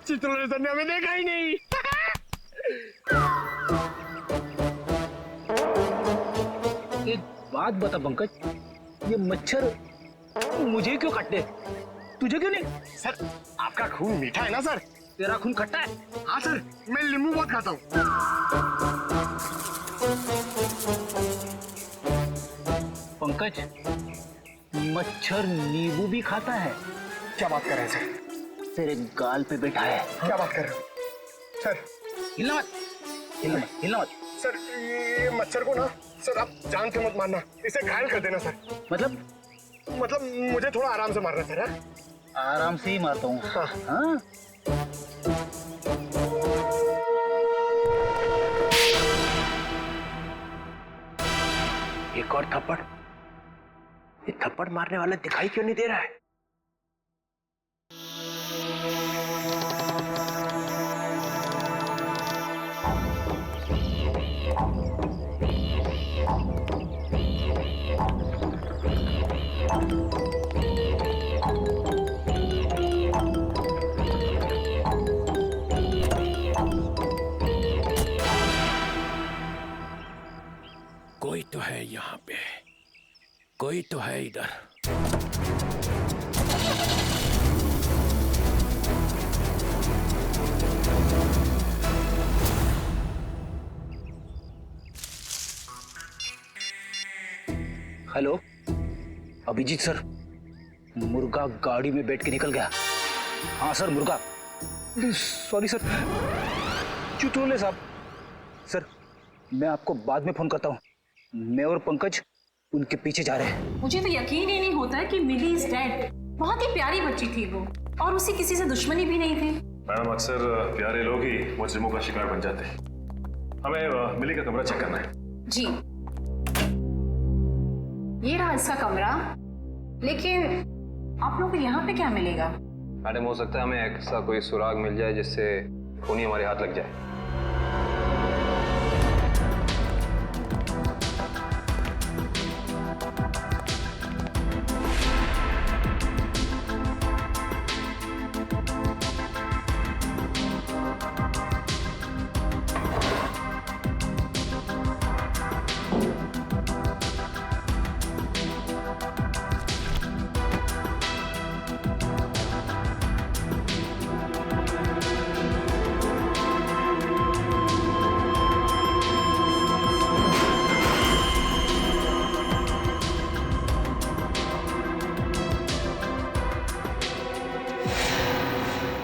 Chitralekha sir ने हमें देखा ही नहीं। एक बात बता पंकज, ये मच्छर मुझे क्यों काटते, तुझे क्यों नहीं? सर आपका खून मीठा है ना सर। तेरा खून खट्टा है? हाँ सर, मैं नींबू बहुत खाता हूँ। पंकज, मच्छर नींबू भी खाता है? क्या बात कर रहे हैं सर? तेरे गाल पे बैठा है। क्या बात कर रहे हो सर? हिलना मत, हिलना मत। सर ये मच्छर को ना सर आप जान के मत मारना, इसे घायल कर देना सर। मतलब मुझे थोड़ा आराम से मारना सर। है? आराम से ही मारता हूँ। हाँ। हाँ? एक और थप्पड़। ये थप्पड़ मारने वाला दिखाई क्यों नहीं दे रहा है? कोई तो है यहाँ पे, कोई तो है इधर। हेलो अभिजीत सर, मुर्गा गाड़ी में बैठ के निकल गया। हाँ सर मुर्गा। सॉरी सर, चित्रोले साहब। सर मैं आपको बाद में फोन करता हूँ। मैं और पंकज उनके पीछे जा रहे हैं। मुझे तो यकीन ही नहीं होता कि मिली इज डेड। बहुत ही प्यारी बच्ची थी वो, और उसे किसी से दुश्मनी भी नहीं थी। मैडम अक्सर प्यारे लोग ही मुजरिमों का शिकार बन जाते हैं। हमें मिली का कमरा चेक करना है। जी ये रहा इसका कमरा, लेकिन आप लोग को यहाँ पे क्या मिलेगा? मैडम हो सकता है हमें ऐसा कोई सुराग मिल जाए जिससे खूनी हमारे हाथ लग जाए।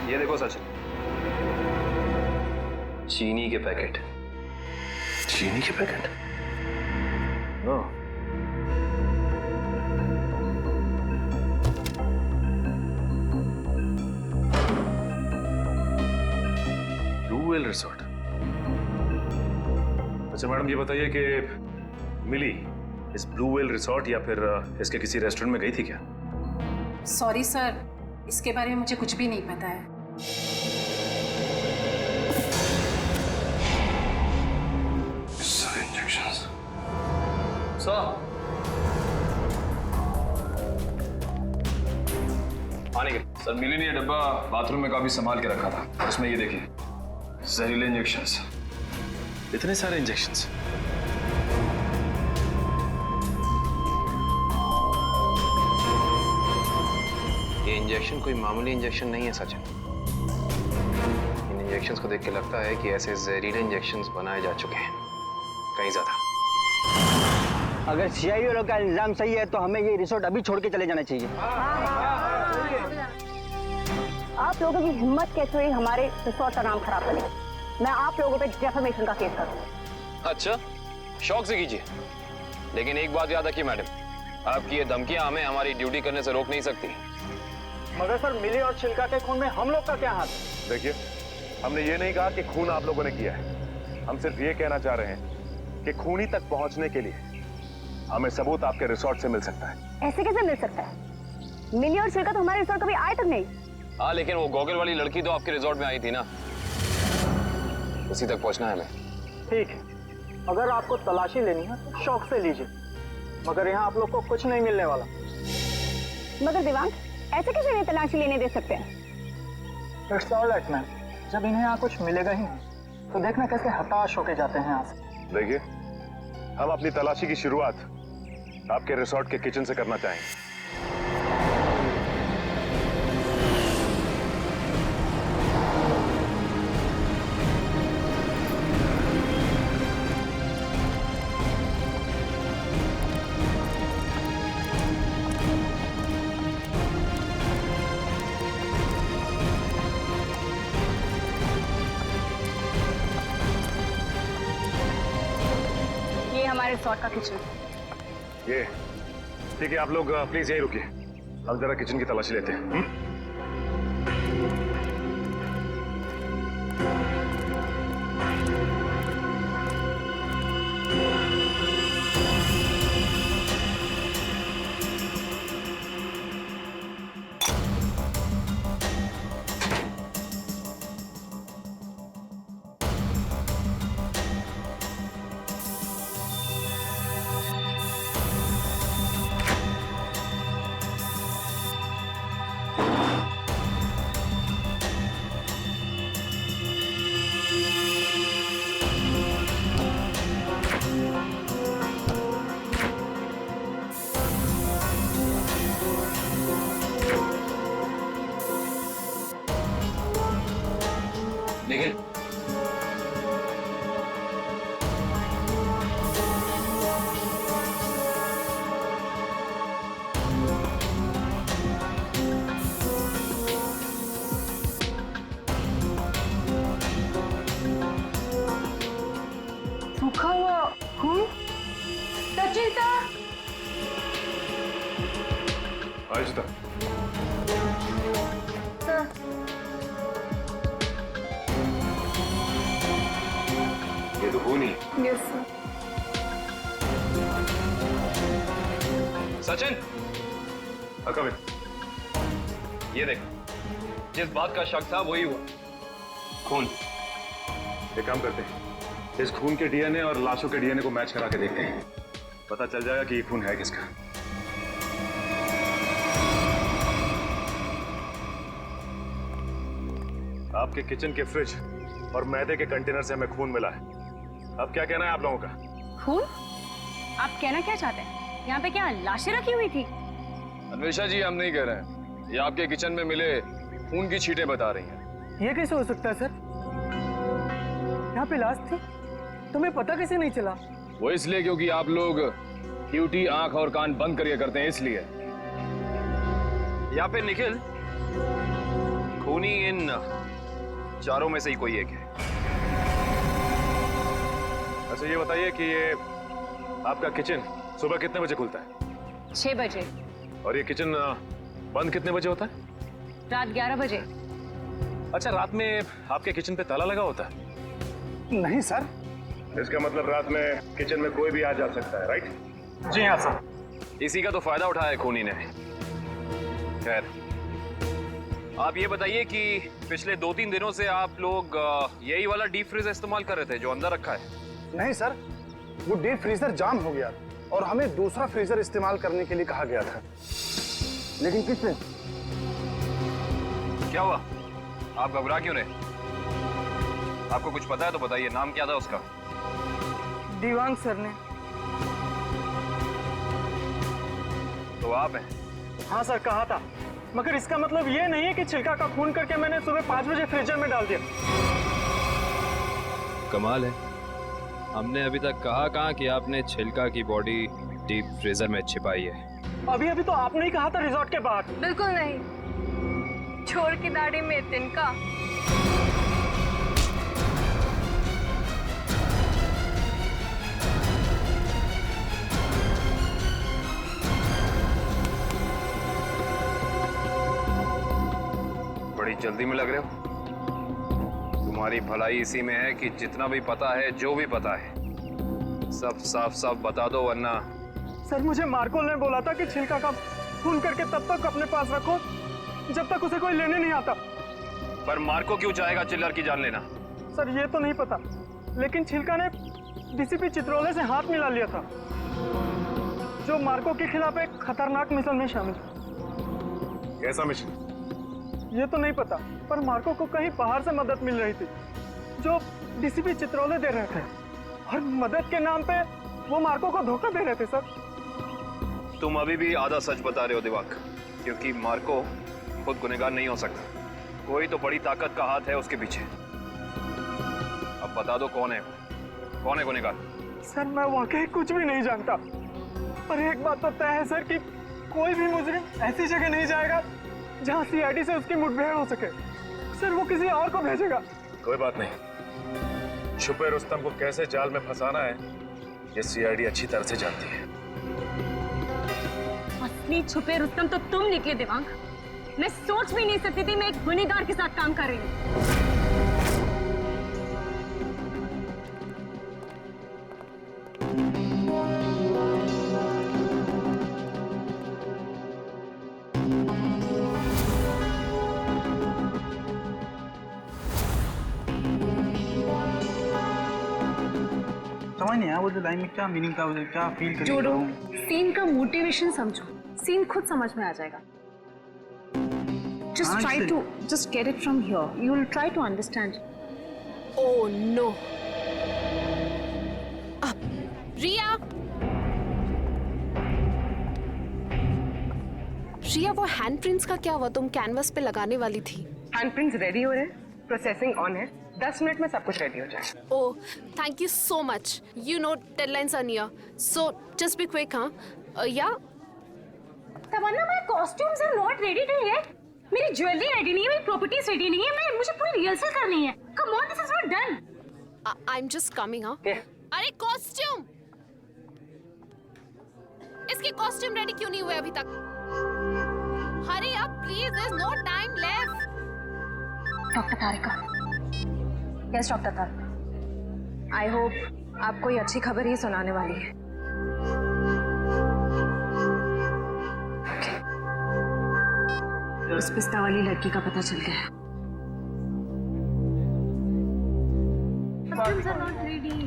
ये देखो सचिन, चीनी के पैकेट। चीनी के पैकेट? Blue whale resort. अच्छा मैडम ये बताइए कि मिली इस ब्लू व्हेल रिसोर्ट या फिर इसके किसी रेस्टोरेंट में गई थी क्या? सॉरी सर, इसके बारे में मुझे कुछ भी नहीं पता है। आने के सर मिली ने ये डब्बा बाथरूम में काफी संभाल के रखा था, और इसमें ये देखिए जहरीले इंजेक्शंस। इतने सारे इंजेक्शंस। ये इंजेक्शन कोई मामूली इंजेक्शन नहीं है सचिन। इन इंजेक्शंस को देख के लगता है कि ऐसे जहरीले इंजेक्शंस बनाए जा चुके हैं, कहीं ज्यादा। अगर सीआईए वालों का इल्जाम सही है तो हमें ये रिसोर्ट अभी छोड़ के चले जाना चाहिए। आप लोगों की हिम्मत कैसे हुई हमारे रिसोर्ट का नाम खराब करने? मैं आप लोगों पे डेफेमेशन का केस करूंगा। अच्छा, शौक से कीजिए, लेकिन एक बात याद रखिए मैडम, आपकी ये धमकियां हमें हमारी ड्यूटी करने से रोक नहीं सकती। मगर सर मिली और छिलका के खून में हम लोग का क्या हाथ? देखिए हमने ये नहीं कहा कि खून आप लोगों ने किया है, हम सिर्फ ये कहना चाह रहे हैं कि खूनी तक पहुंचने के लिए हमें सबूत आपके रिसोर्ट से मिल सकता है। ऐसे कैसे मिल सकता है? मिली और छिलका तो हमारे रिसोर्ट कभी आए तक नहीं। हाँ लेकिन वो गॉगल वाली लड़की तो आपके रिसोर्ट में आई थी ना, उसी तक पहुंचना है हमें। ठीक है, अगर आपको तलाशी लेनी है तो शौक से लीजिए, मगर यहाँ आप लोग को कुछ नहीं मिलने वाला। मगर दिवांग, ऐसे कैसे नहीं तलाशी लेने दे सकते हैं? It's all right ma'am. जब इन्हें यहाँ कुछ मिलेगा ही नहीं तो देखना कैसे हताश होके जाते हैं यहाँ से। देखिए, हम अपनी तलाशी की शुरुआत आपके रिसोर्ट के किचन से करना चाहेंगे। ये हमारे रिसोर्ट का किचन। ये ठीक है, आप लोग प्लीज यहीं रुकिए, हम जरा किचन की तलाशी लेते हैं। निखिल, सूखा हुआ खून। सचिता, आहिस्ता। ये तो खून ही। Yes sir. सचिन, कमिन। ये देख, जिस बात का शक था वही हुआ। खून। एक काम करते हैं, इस खून के डीएनए और लाशों के डीएनए को मैच करा के देखते हैं, पता चल जाएगा कि ये खून है किसका। आपके किचन के फ्रिज और मैदे के कंटेनर से हमें खून मिला है। अब क्या कहना है आप लोगों का? खून? आप कहना क्या चाहते हैं? यहाँ पे क्या लाशें रखी हुई थी? अन्वेषा जी, हम नहीं कह रहे हैं, ये आपके किचन में मिले खून की छींटें बता रही हैं। ये कैसे हो सकता है सर? यहाँ पे लाश थी, तुम्हें पता कैसे नहीं चला? वो इसलिए क्योंकि आप लोग ड्यूटी आंख और कान बंद करके करते हैं, इसलिए। या फिर निखिल, खूनी इन चारों में से ही कोई एक है। अच्छा ये बताइए कि ये आपका किचन सुबह कितने बजे खुलता है? 6 बजे। और ये किचन बंद कितने बजे होता है? रात 11 बजे। अच्छा, रात में आपके किचन पे ताला लगा होता है? नहीं सर। इसका मतलब रात में किचन में कोई भी आ जा सकता है, राइट? जी हाँ सर। इसी का तो फायदा उठाया है खूनी ने। खैर, आप ये बताइए कि पिछले 2-3 दिनों से आप लोग यही वाला डीप फ्रीज इस्तेमाल कर रहे थे जो अंदर रखा है? नहीं सर, वो डीप फ्रीजर जाम हो गया और हमें दूसरा फ्रीजर इस्तेमाल करने के लिए कहा गया था। लेकिन किसने? क्या हुआ? आप घबरा क्यों रहे? आपको कुछ पता है तो बताइए, नाम क्या था उसका? दीवांग सर ने। तो आप हैं? हाँ सर, कहा था, मगर इसका मतलब ये नहीं है कि छिलका का खून करके मैंने सुबह 5 बजे फ्रीजर में डाल दिया। कमाल है, हमने अभी तक कहा कहाँ कि आपने छिलका की बॉडी डीप फ्रीजर में छिपाई है। अभी तो आपने ही कहा था रिजॉर्ट के बाहर। बिल्कुल नहीं, छोर की दाढ़ी में तिनका। बड़ी जल्दी में लग रहे हो। तुम्हारी भलाई इसी में है कि जितना भी पता है, जो भी पता है, सब साफ साफ बता दो, वरना। सर, मुझे मार्को ने बोला था कि छिलका का खून करके तब तक अपने पास रखो जब तक उसे कोई लेने नहीं आता। पर मार्को क्यों चाहेगा चिल्लर की जान लेना? सर, ये तो नहीं पता, लेकिन छिलका ने डीसीपी चित्रोले से हाथ मिला लिया था, जो मार्को के खिलाफ एक खतरनाक मिशन में शामिल। कैसा मिशन? ये तो नहीं पता, पर मार्को को कहीं बाहर से मदद मिल रही थी जो डीसीपी चित्रोले दे रहे थे, और मदद के नाम पे वो मार्को को धोखा दे रहे थे सर। तुम अभी भी आधा सच बता रहे हो दिवाक, क्योंकि मार्को खुद गुनहगार नहीं हो सकता। कोई तो बड़ी ताकत का हाथ है उसके पीछे। अब बता दो कौन है गुनहगार? सर मैं वाकई कुछ भी नहीं जानता, पर एक बात तो तय है सर कि कोई भी मुजरिम ऐसी जगह नहीं जाएगा जहां सीआईडी से उसकी मुठभेड़ हो सके। सर वो किसी और को भेजेगा। कोई बात नहीं, छुपे रुस्तम को कैसे जाल में फंसाना है ये सीआईडी अच्छी तरह से जानती है। असली छुपे रुस्तम तो तुम निकले दिवांग। मैं सोच भी नहीं सकती थी मैं एक गुनहगार के साथ काम कर रही हूँ। समझ नहीं आया वो जो लाइन में क्या मीनिंग था, उसे क्या फील कर जोड़ो, सीन का मोटिवेशन समझो, सीन खुद समझ में आ जाएगा। Just try to just get it from here. You will try to understand. Oh no. रिया, रिया वो हैंड प्रिंट्स का क्या हुआ? तुम कैनवस पे लगाने वाली थी। हैंड प्रिंट्स रेडी हो रहे हैं, प्रोसेसिंग ऑन है, 10 मिनट में सब कुछ रेडी हो जाएगा। Oh, thank you so much. You know deadlines are near, so just be quick. हाँ या Tamanna, my costumes are not ready till yet. मेरी ज्वेलरी रेडी नहीं है, मेरी प्रॉपर्टीज रेडी नहीं है, मुझे पूरी रिहर्सल करनी है। Come on, this is not done. I am just coming. हाँ अरे कॉस्ट्यूम, इसके कॉस्ट्यूम रेडी क्यों नहीं हुए अभी तक? Hurry up please, there is no time left. Doctor Tarika, yes doctor Tarika, I hope आप कोई अच्छी खबर ही सुनाने वाली है। उस पिस्ता वाली लड़की का पता चल गया।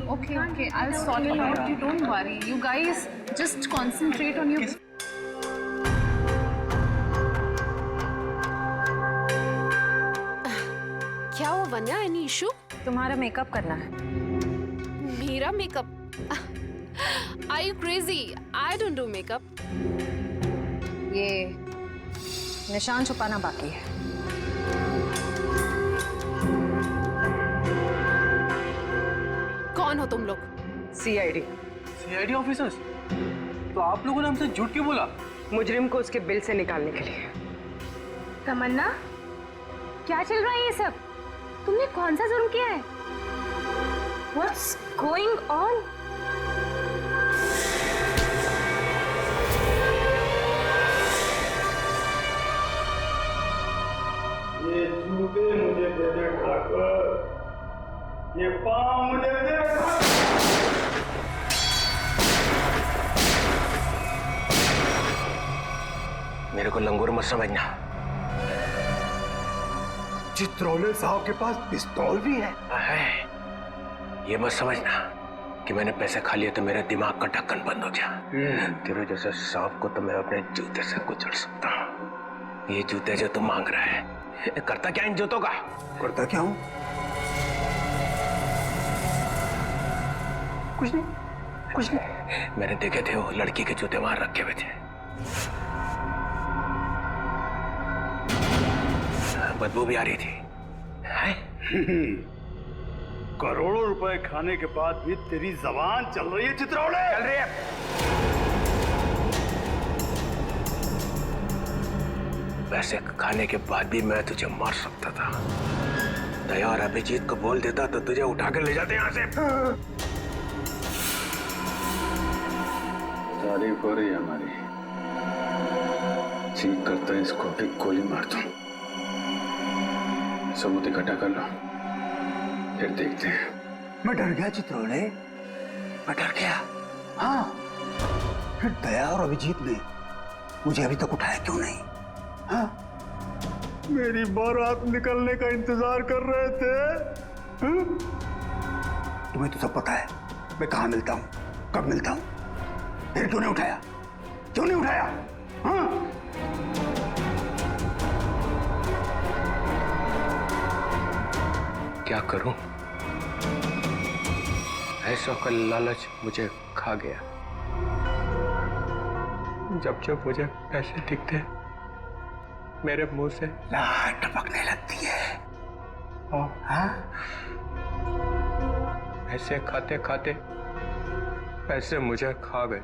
Okay, I'll sort it out. You don't worry. You guys just concentrate on your. क्या हुआ वन्या? Any issue? तुम्हारा मेकअप करना है। मेरा makeup? Are you crazy? I don't do makeup. ये निशान छुपाना बाकी है। कौन हो तुम लोग? CID officers? तो आप लोगों ने हमसे झूठ क्यों बोला? मुजरिम को उसके बिल से निकालने के लिए। तमन्ना, क्या चल रहा है ये सब? तुमने कौन सा जुर्म किया है? What's going on? ये जूते मुझे दे दे ठाकुर, ये पाँव मुझे दे। मेरे को लंगूर मत समझना। चित्रोले साहब के पास पिस्तौल भी है। ये मत समझना कि मैंने पैसे खा लिए तो मेरे दिमाग का ढक्कन बंद हो गया। तेरे जैसे सांप को तो मैं अपने जूते से कुचल सकता हूँ। ये जूते जो तुम मांग रहा है, करता क्या इन जूतों का? करता क्या हूँ? कुछ नहीं। मैंने देखे थे वो लड़की के जूते वहां रखे हुए थे। बदबू भी आ रही थी। करोड़ों रुपए खाने के बाद भी तेरी जबान चल रही है चित्रोले? चल रही है। पैसे खाने के बाद भी मैं तुझे मार सकता था। दया और अभिजीत को बोल देता तो तुझे उठा कर ले जाते यहाँ से। तारीफ हो रही है हमारी। ठीक करता है इसको भी गोली मार दूं। सबूत इकट्ठा कर लो, फिर देखते हैं। मैं डर गया चित्रोले, मैं डर गया। हाँ, फिर दया और अभिजीत ने मुझे अभी तक उठाया क्यों नहीं? हाँ, मेरी बारात निकलने का इंतजार कर रहे थे। हाँ? तुम्हें तो सब पता है मैं कहाँ मिलता हूँ, कब मिलता हूँ, फिर क्यों नहीं उठाया? क्यों नहीं उठाया? हाँ? क्या करूं? ऐसा का लालच मुझे खा गया। जब जब मुझे पैसे दिखते मेरे मुंह से लार टपकने लगती है। और हाँ? पैसे खाते खाते पैसे मुझे खा गए,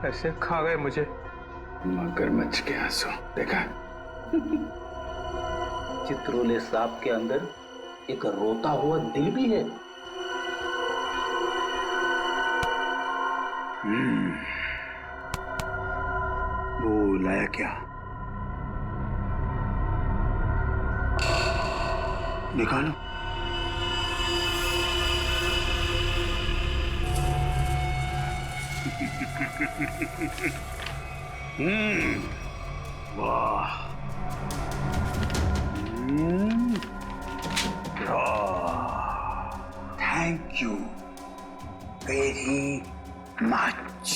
पैसे खा गए मुझे। मगरमच्छ के आंसू देखा? चित्रोले सांप के अंदर एक रोता हुआ दिल भी है। वो लाया क्या? निकालो। वाह। Thank you very much.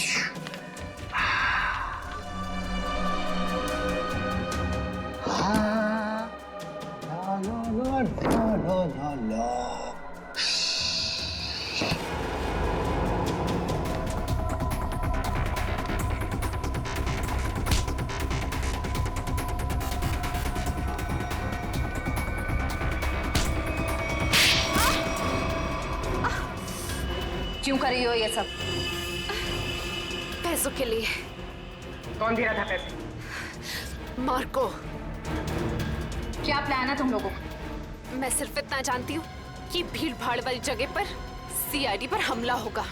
क्यों कर रही हो ये सब? पैसों के लिए। कौन दे रहा था पैसे? मार्को। क्या प्लान है तुम लोगों का? मैं सिर्फ इतना जानती हूँ कि भीड़ भाड़ वाली जगह पर सीआईडी पर हमला होगा।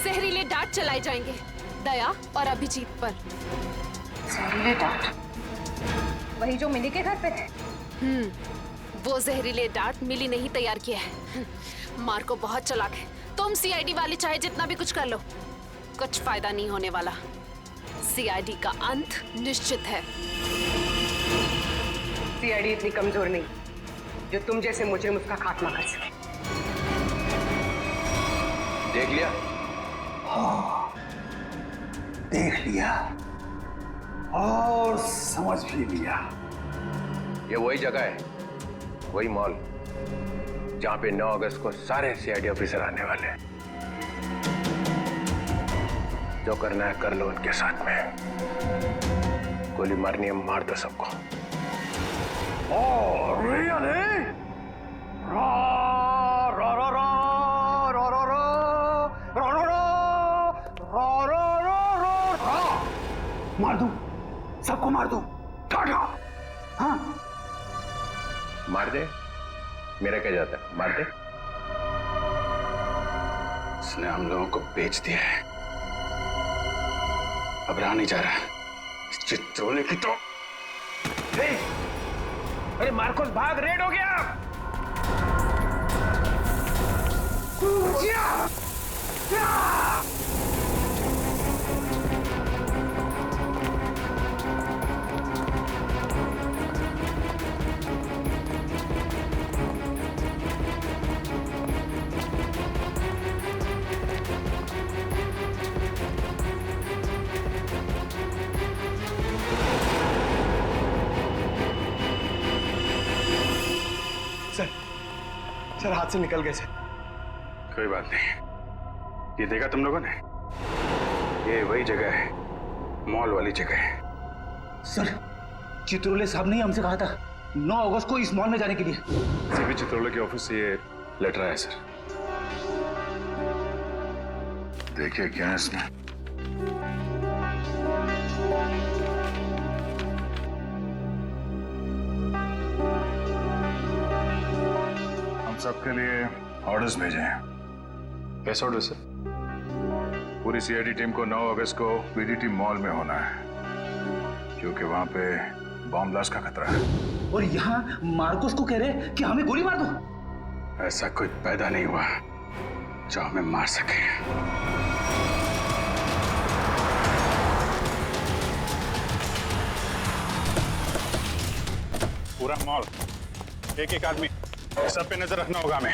जहरीले डांट चलाए जाएंगे दया और अभिजीत पर। जहरीले डांट? वही जो मिली के घर पे थे? वो जहरीले डांट मिली नहीं तैयार किया है। मार्को बहुत चालाक है। तुम सीआईडी वाले चाहे जितना भी कुछ कर लो, कुछ फायदा नहीं होने वाला। सीआईडी का अंत निश्चित है। सीआईडी इतनी कमजोर नहीं जो तुम जैसे मुजरिम उसका खात्मा कर सके। देख लिया? हाँ, देख लिया और समझ भी लिया। ये वही जगह है, वही मॉल जहां पे 9 अगस्त को सारे सीआईडी ऑफिसर आने वाले हैं। जो करना है कर लो उनके साथ में। गोली मारनी है मार दो सबको। मार दूं, सबको मार दूं। टाटा। हाँ, मार दे, मेरा क्या जाता है, मार दे। उसने हम लोगों को बेच दिया है, अब रहा नहीं जा रहा। इस चित्रोले की तो। अरे मार्कोस भाग, रेड हो गया। सर हाथ से निकल गए सर। कोई बात नहीं, ये देखा तुम लोगों ने? ये वही जगह है, मॉल वाली जगह है। सर, चित्रोले साहब ने हमसे कहा था 9 अगस्त को इस मॉल में जाने के लिए। सीबी चित्रोले के ऑफिस से ये लेटर आया सर। देखिए क्या है इसमें। हम सबके लिए ऑर्डर्स भेजे हैं। कैसे ऑर्डर सर? पूरी सीआईडी टीम को 9 अगस्त को बीडीटी मॉल में होना है, क्योंकि वहां पे बॉम्ब ब्लास्ट का खतरा है। और यहाँ मार्कोस को कह रहे कि हमें गोली मार दो। ऐसा कोई पैदा नहीं हुआ जो हमें मार सके। पूरा मॉल, एक एक आदमी, सब पे नजर रखना होगा हमें।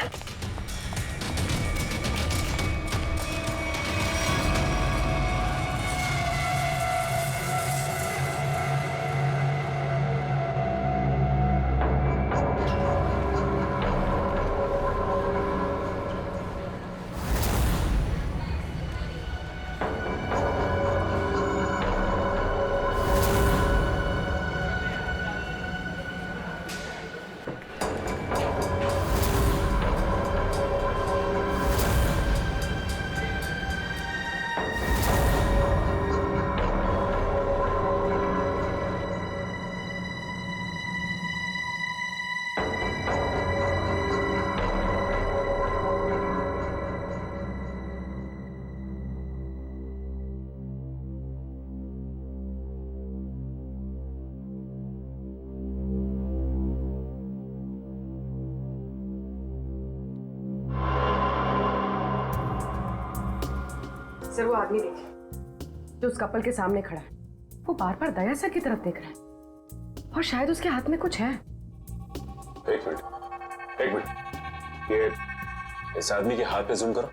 सर वो आदमी देखिए जो उस कपल के सामने खड़ा है, वो बार बार दया सर की तरफ देख रहा है और शायद उसके हाथ में कुछ है। एक मिनट, ये इस आदमी के हाथ पे जूम करो।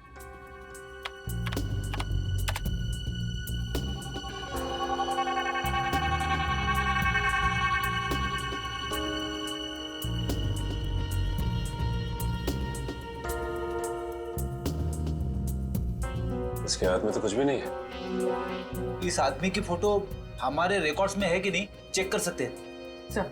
इसके हाथ में तो कुछ भी नहीं है। इस आदमी की फोटो हमारे रिकॉर्ड्स में है कि नहीं, चेक कर सकते हैं। सर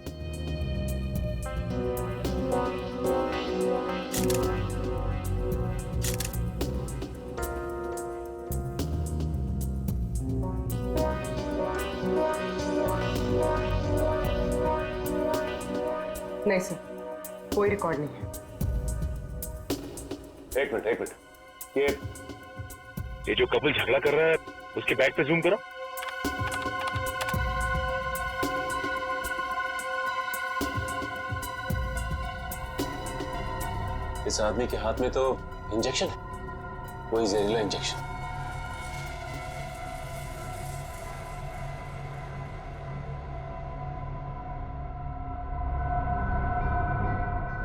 नहीं सर, कोई रिकॉर्ड नहीं है। एक मिनट, ये जो कपल झगड़ा कर रहा है उसके बैक पे जूम करो। इस आदमी के हाथ में तो इंजेक्शन है, वही जहरीला इंजेक्शन।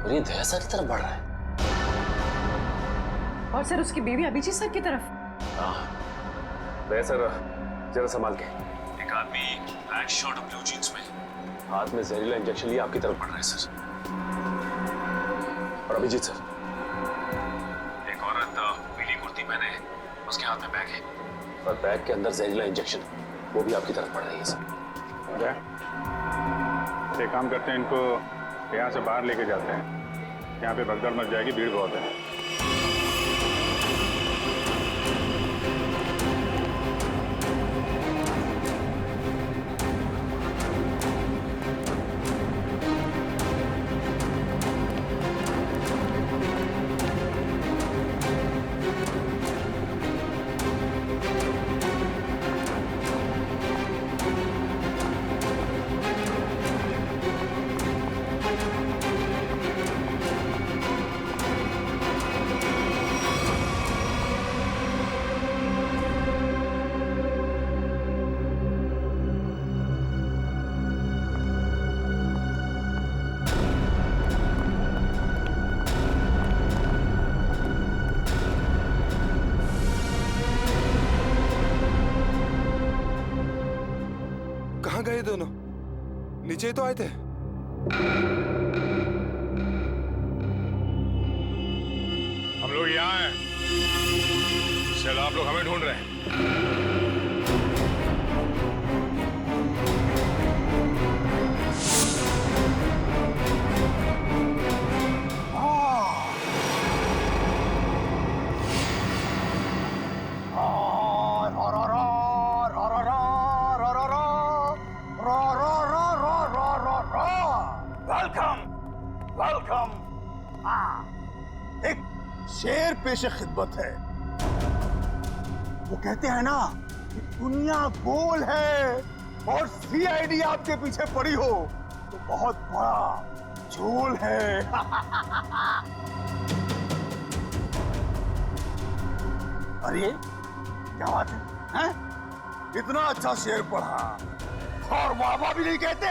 और ये दया सर की तरफ बढ़ रहा है। और सर उसकी बीवी अभिजीत सर की तरफ। हाँ, दया सर जरा संभाल के। एक आदमी ब्लैक शर्ट और ब्लू जीन्स में हाथ में जहरीला इंजेक्शन लिए आपकी तरफ बढ़ रहा है सर। और अभिजीत सर, एक औरत पीली कुर्ती पहने, उसके हाथ में बैग है और बैग के अंदर जहरीला इंजेक्शन, वो भी आपकी तरफ बढ़ रही है सर। एक काम करते हैं, इनको यहाँ से बाहर लेके जाते हैं। यहाँ पे भगदड़ मच जाएगी, भीड़ बहुत है। कहाँ गए दोनों? नीचे ही तो आए थे। हम लोग यहाँ हैं। चलो, आप लोग हमें ढूंढ रहे हैं। वेलकम। एक शेर पेशे खिदमत है। वो कहते हैं ना कि दुनिया गोल है और सीआईडी आपके पीछे पड़ी हो तो बहुत बड़ा झोल है। अरे क्या बात है, हैं? इतना अच्छा शेर पढ़ा और वाह भी नहीं कहते।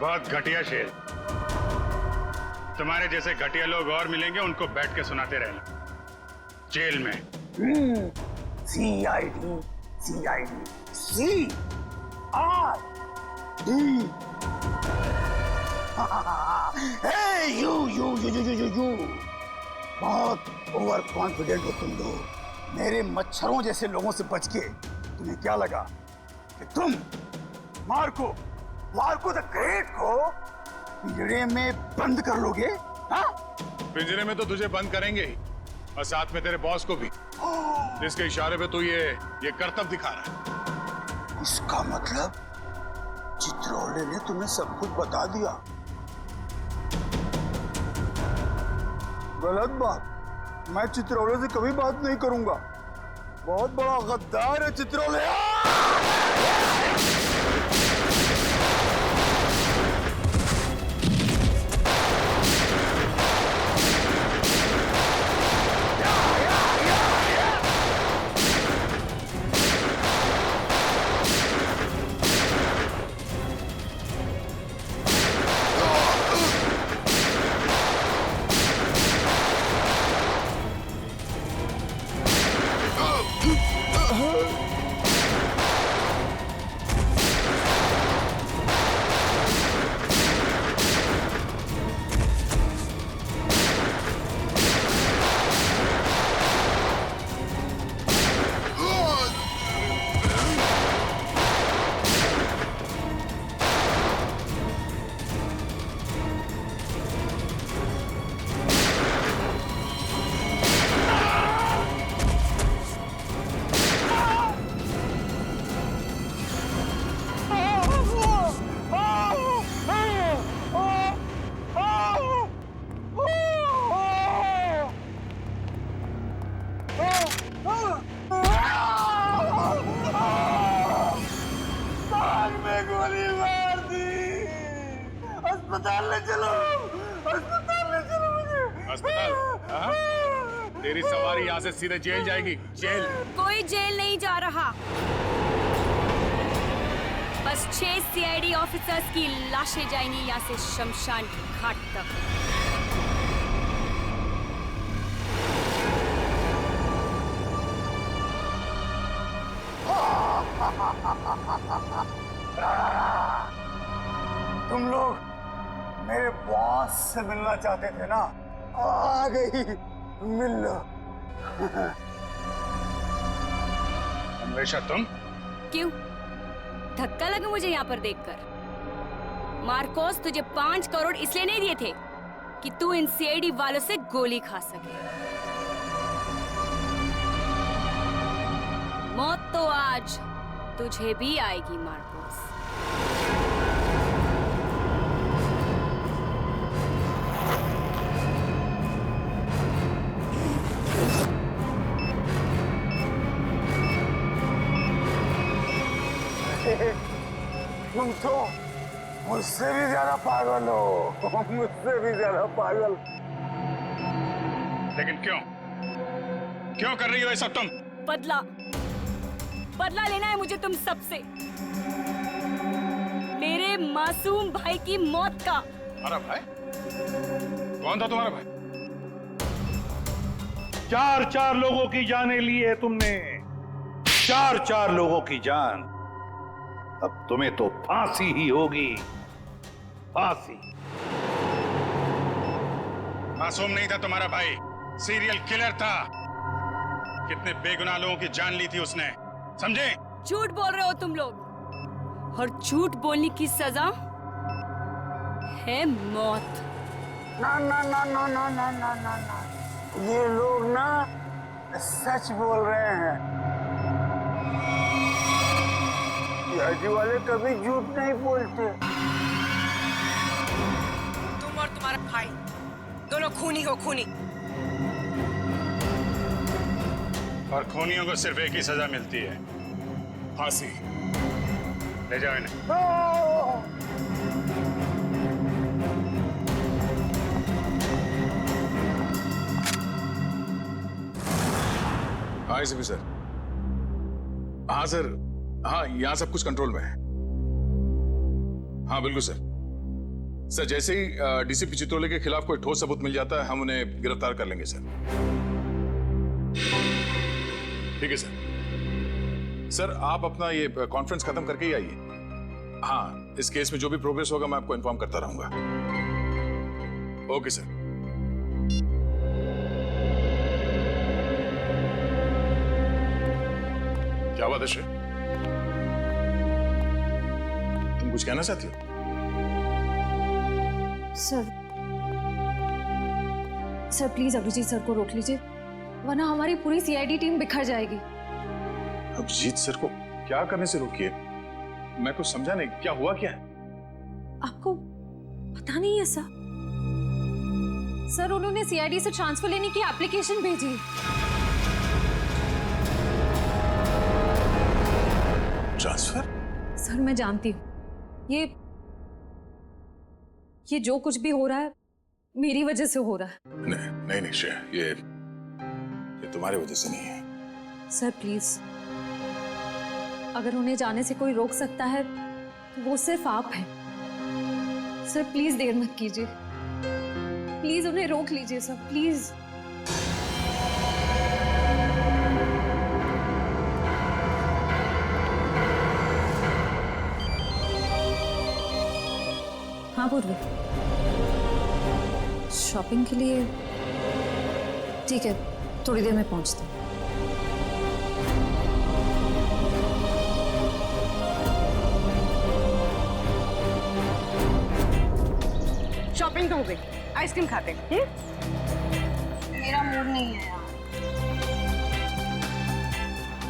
बहुत घटिया शेर। तुम्हारे जैसे घटिया लोग और मिलेंगे, उनको बैठ के सुनाते रहना जेल में। सीआईडी यू बहुत ओवर कॉन्फिडेंट हो तुम लोग। मेरे मच्छरों जैसे लोगों से बच के तुम्हें क्या लगा कि तुम मार्को द ग्रेट को पिंजरे में बंद कर लोगे? हाँ? पिंजरे में तो तुझे बंद करेंगे ही, और साथ में तेरे बॉस को भी, जिसके इशारे पे तू ये करतब दिखा रहा है। इसका मतलब चित्रोले ने तुम्हें सब कुछ बता दिया। गलत बात। मैं चित्रोले से कभी बात नहीं करूंगा। बहुत बड़ा गद्दार है चित्रोले। हाँ? तेरी सवारी यहाँ से सीधे जेल जाएगी, जेल। कोई जेल नहीं जा रहा, बस 6 सीआईडी ऑफिसर्स की लाशें जाएंगी यहाँ से शमशान घाट तक। तुम लोग मेरे बॉस से मिलना चाहते थे ना, आ गई, मिल लो। हमेशा तुम? क्यों धक्का लगा मुझे यहाँ पर देखकर? मार्कोस तुझे 5 करोड़ इसलिए नहीं दिए थे कि तू इन सीआईडी वालों से गोली खा सके। मौत तो आज तुझे भी आएगी मार्कोस। तुम तो मुझसे भी ज्यादा पागल हो, मुझसे भी ज्यादा पागल। लेकिन क्यों? क्यों कर रही हो ये सब तुम? बदला बदला लेना है मुझे तुम सबसे, मेरे मासूम भाई की मौत का। हमारा भाई? कौन था तुम्हारा भाई? 4 लोगों की जानें ली है तुमने, 4 लोगों की जान। अब तुम्हें तो फांसी ही होगी, फांसी। मासूम नहीं था तुम्हारा भाई, सीरियल किलर था। कितने बेगुनाह लोगों की जान ली थी उसने, समझे? झूठ बोल रहे हो तुम लोग, और झूठ बोलने की सजा है मौत। ना ना ना ना ना ना ना ना ना, ये लोग ना सच बोल रहे हैं। सीआईडी वाले कभी झूठ नहीं बोलते। तुम और तुम्हारा भाई दोनों खूनी हो, खूनी। और खूनियों को सिर्फ एक ही सजा मिलती है, फांसी। ले जाओ इन्हें। हाँ एसीपी सर। हाँ सर, हाँ यहाँ सब कुछ कंट्रोल में है। हाँ बिल्कुल सर। सर जैसे ही डीसीपी चित्रोले के खिलाफ कोई ठोस सबूत मिल जाता है, हम उन्हें गिरफ्तार कर लेंगे सर। ठीक है सर। सर आप अपना ये कॉन्फ्रेंस खत्म करके ही आइए। हाँ, इस केस में जो भी प्रोग्रेस होगा मैं आपको इन्फॉर्म करता रहूंगा। Okay sir. क्या बात है श्रेय? तुम कुछ कहना चाहती हो? सर प्लीज अभिजीत सर को रोक लीजिए, वरना हमारी पूरी सीआईडी टीम बिखर जाएगी। अभिजीत सर को क्या करने से रोकिए? मैं कुछ समझा नहीं, क्या हुआ क्या है? आपको पता नहीं है सर? सर उन्होंने सीआईडी से ट्रांसफर लेने की एप्लीकेशन भेजी। ट्रांसफर? सर मैं जानती हूँ ये जो कुछ भी हो रहा है मेरी वजह से हो रहा है। नहीं नहीं श्रेया, ये तुम्हारी वजह से नहीं है। सर प्लीज, अगर उन्हें जाने से कोई रोक सकता है तो वो सिर्फ आप हैं। सर प्लीज देर मत कीजिए, प्लीज उन्हें रोक लीजिए सर, प्लीज। हाँ पूर्वी, शॉपिंग के लिए? ठीक है, थोड़ी देर में पहुंचती हूँ। शॉपिंग तो हो गई, आइसक्रीम खाते हैं। मेरा मूड नहीं है यार।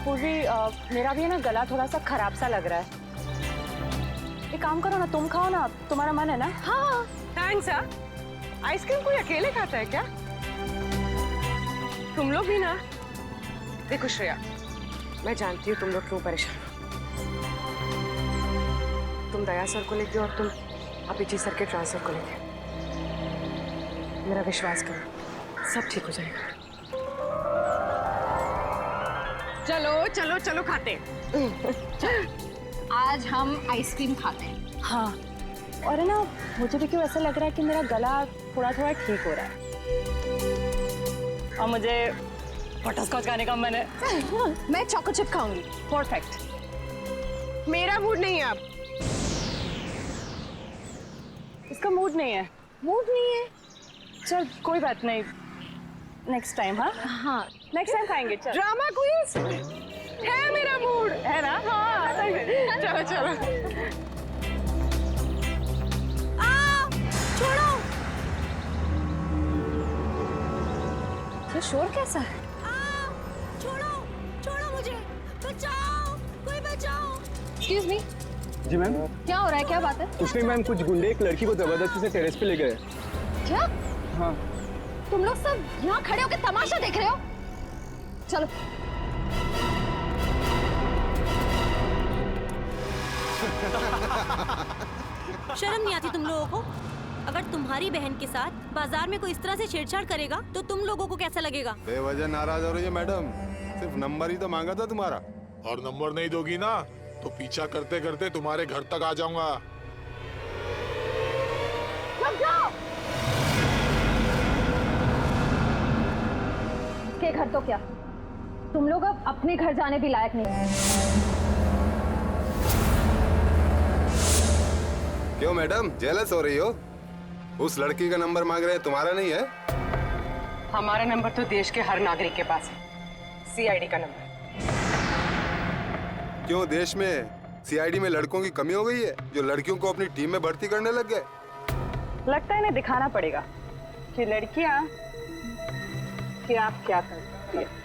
पूर्वी, मेरा भी है ना गला थोड़ा सा खराब सा लग रहा है। एक काम करो ना, तुम खाओ ना, तुम्हारा मन है ना? हाँ थैंक्स। आइसक्रीम कोई अकेले खाता है क्या? तुम लोग भी ना। देखो श्रेया, मैं जानती हूँ तुम लोग क्यों परेशान हो। तुम दया सर को लेके और तुम अभिजीत सर के ट्रांसफर को लेके। मेरा विश्वास करो, सब ठीक हो जाएगा। चलो चलो चलो खाते। आज हम आइसक्रीम खाते हैं। हाँ, और है ना, मुझे भी क्यों ऐसा लग रहा है कि मेरा गला थोड़ा थोड़ा ठीक हो रहा है और मुझे बटरस्कॉच खाने का मन है। मैं चॉको चिप खाऊंगी। परफेक्ट। मेरा मूड नहीं है अब। इसका मूड नहीं है। मूड नहीं है? चल कोई बात नहीं, नेक्स्ट टाइम। हाँ हाँ, नेक्स्ट टाइम खाएंगे। चल ड्रामा क्वींस है, मेरा मूड है ना। हाँ चलो चलो। छोड़ो। ये शोर कैसा है? छोड़ो छोड़ो मुझे, बचाओ, कोई बचाओ। Excuse me. जी मैम। क्या हो रहा है, क्या बात है? कुछ नहीं मैम, कुछ गुंडे एक लड़की को जबरदस्ती से टेरेस पे ले गए। क्या? हाँ। तुम लोग सब यहाँ खड़े होकर तमाशा देख रहे हो? चलो। शर्म नहीं आती तुम लोगों को? अगर तुम्हारी बहन के साथ बाजार में कोई इस तरह से छेड़छाड़ करेगा तो तुम लोगों को कैसा लगेगा? बेवजह नाराज हो रही है मैडम, सिर्फ नंबर ही तो मांगा था तुम्हारा। और नंबर नहीं दोगी ना तो पीछा करते करते तुम्हारे घर तक आ जाऊंगा। रुक जाओ। के घर तो क्या, तुम लोग अब अपने घर जाने भी लायक नहीं। क्यों मैडम, जेलस हो रही हो? उस लड़की का नंबर मांग रहे हैं, तुम्हारा नहीं है? हमारा नंबर तो देश के हर नागरिक के पास है, सीआईडी का नंबर। क्यों, देश में सीआईडी में लड़कों की कमी हो गई है जो लड़कियों को अपनी टीम में भर्ती करने लग गए? लगता है इन्हें दिखाना पड़ेगा कि लड़कियां क्या क्या करती है।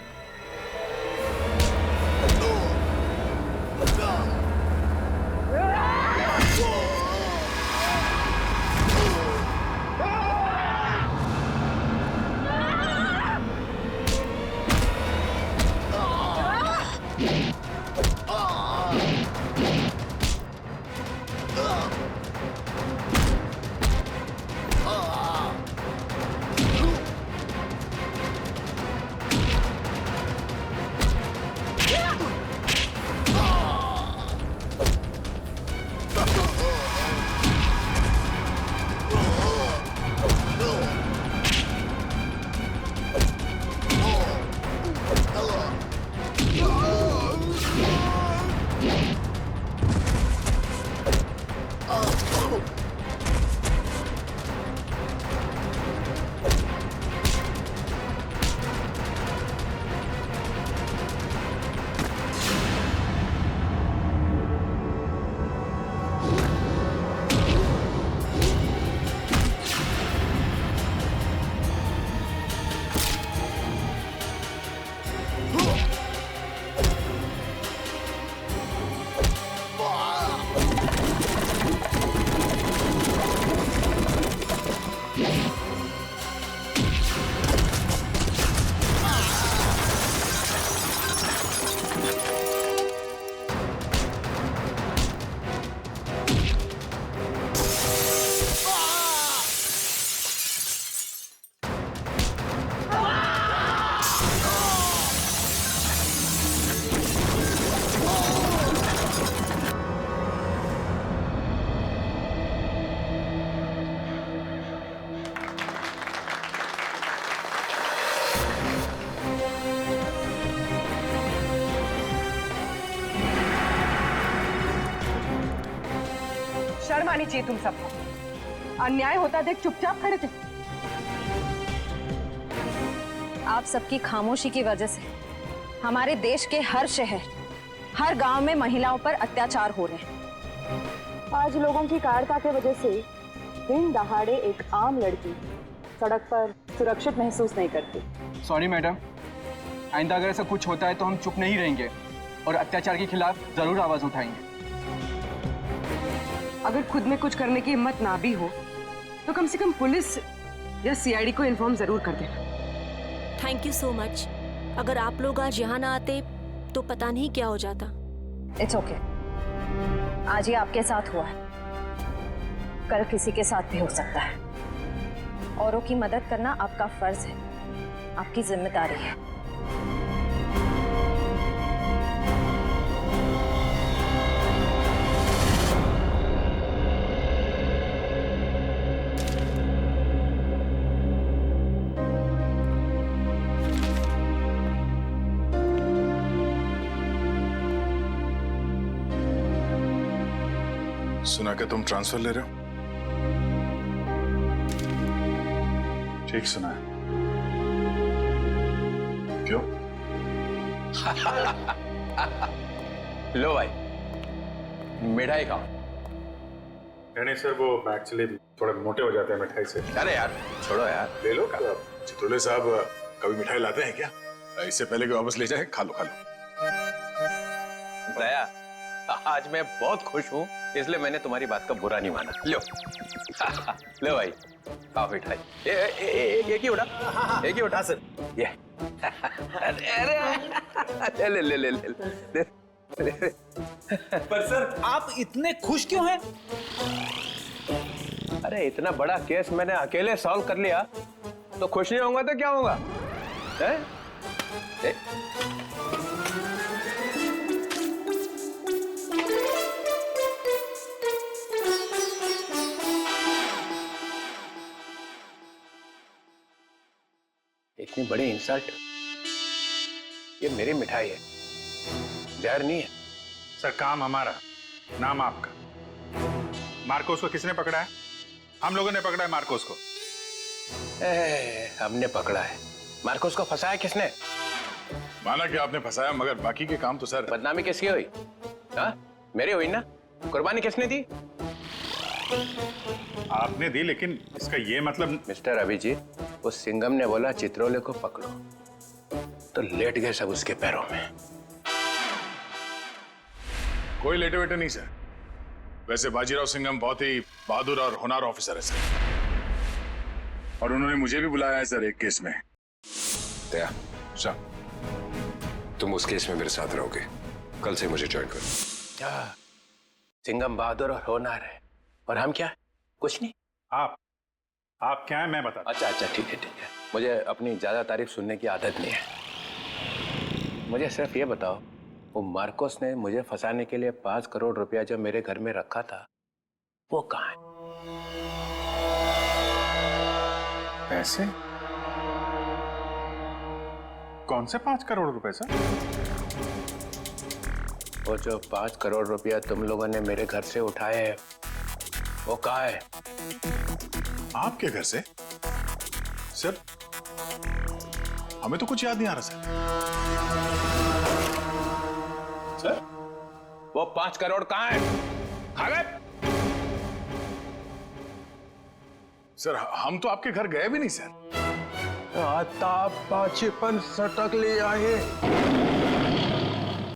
शर्म आनी चाहिए तुम सबको। अन्याय होता देख चुपचाप खड़े थे। आप सबकी खामोशी की वजह से हमारे देश के हर शहर, हर गांव में महिलाओं पर अत्याचार हो रहे हैं। आज लोगों की कायरता की वजह से दिन दहाड़े एक आम लड़की सड़क पर सुरक्षित महसूस नहीं करती। सॉरी मैडम, आइंदा अगर ऐसा कुछ होता है तो हम चुप नहीं रहेंगे और अत्याचार के खिलाफ जरूर आवाज उठाएंगे। अगर खुद में कुछ करने की हिम्मत ना भी हो तो कम से कम पुलिस या सीआईडी को इन्फॉर्म जरूर कर देना। Thank you so much. अगर आप लोग आज यहाँ ना आते तो पता नहीं क्या हो जाता। It's okay. आज ये आपके साथ हुआ है, कल किसी के साथ भी हो सकता है। औरों की मदद करना आपका फर्ज है, आपकी जिम्मेदारी है। सुना कि तुम ट्रांसफर ले रहे हो? ठीक सुना है। क्यों? लो भाई, मिठाई खाओ। नहीं सर, वो एक्चुअली थोड़े मोटे हो जाते हैं मिठाई से। अरे यार छोड़ो यार, ले लो। चित्रोले साहब कभी मिठाई लाते हैं क्या? इससे पहले कि वापस ले जाए, खा लो खा लो। दया, आज मैं बहुत खुश हूँ, इसलिए मैंने तुम्हारी बात का बुरा नहीं माना। लो लो भाई, खाओ मिठाई। एक ही उठा, एक ही उठा सर। ये अरे ले ले ले ले ले ले। पर सर आप इतने खुश क्यों हैं? अरे इतना बड़ा केस मैंने अकेले सॉल्व कर लिया, तो खुश नहीं होऊंगा तो क्या होगा? इतनी बड़ी इंसल्ट। ये मेरी मिठाई है, जहर नहीं है। सर काम हमारा, नाम आपका। मार्कोस को किसने पकड़ा है? हम लोगों ने पकड़ा है मार्कोस को। हमने पकड़ा है। मार्कोस को फंसाया किसने? माना कि आपने फंसाया, मगर बाकी के काम तो सर। बदनामी किसकी हुई? हाँ, मेरी हुई ना। कुर्बानी किसने दी? आपने दी, लेकिन इसका ये मतलब। मिस्टर अभिजीत, उस सिंघम ने बोला चित्रोले को पकड़ो, तो लेट गए सब उसके पैरों में। कोई लेटे वेटे नहीं सर। वैसे बाजीराव सिंघम बहुत ही बहादुर और होनहार ऑफिसर है सर, और उन्होंने मुझे भी बुलाया है सर एक केस में। दया, सर तुम उस केस में मेरे साथ रहोगे। कल से मुझे ज्वाइन करो। क्या सिंघम बहादुर और होनहार है, और हम क्या? कुछ नहीं। आप क्या है मैं बता। अच्छा अच्छा, ठीक है ठीक है। मुझे अपनी ज्यादा तारीफ सुनने की आदत नहीं है। मुझे सिर्फ ये बताओ, वो मार्कोस ने मुझे फंसाने के लिए 5 करोड़ रुपया जो मेरे घर में रखा था, वो कहाँ है? पैसे? कौन से 5 करोड़ रुपए सर? वो जो 5 करोड़ रुपया तुम लोगों ने मेरे घर से उठाए हैं, वो कहाँ है? आपके घर से? सर हमें तो कुछ याद नहीं आ रहा सर। वो 5 करोड़ कहाँ है? खा गए? सर हम तो आपके घर गए भी नहीं सर। आता पाछेपन सटक ले आए।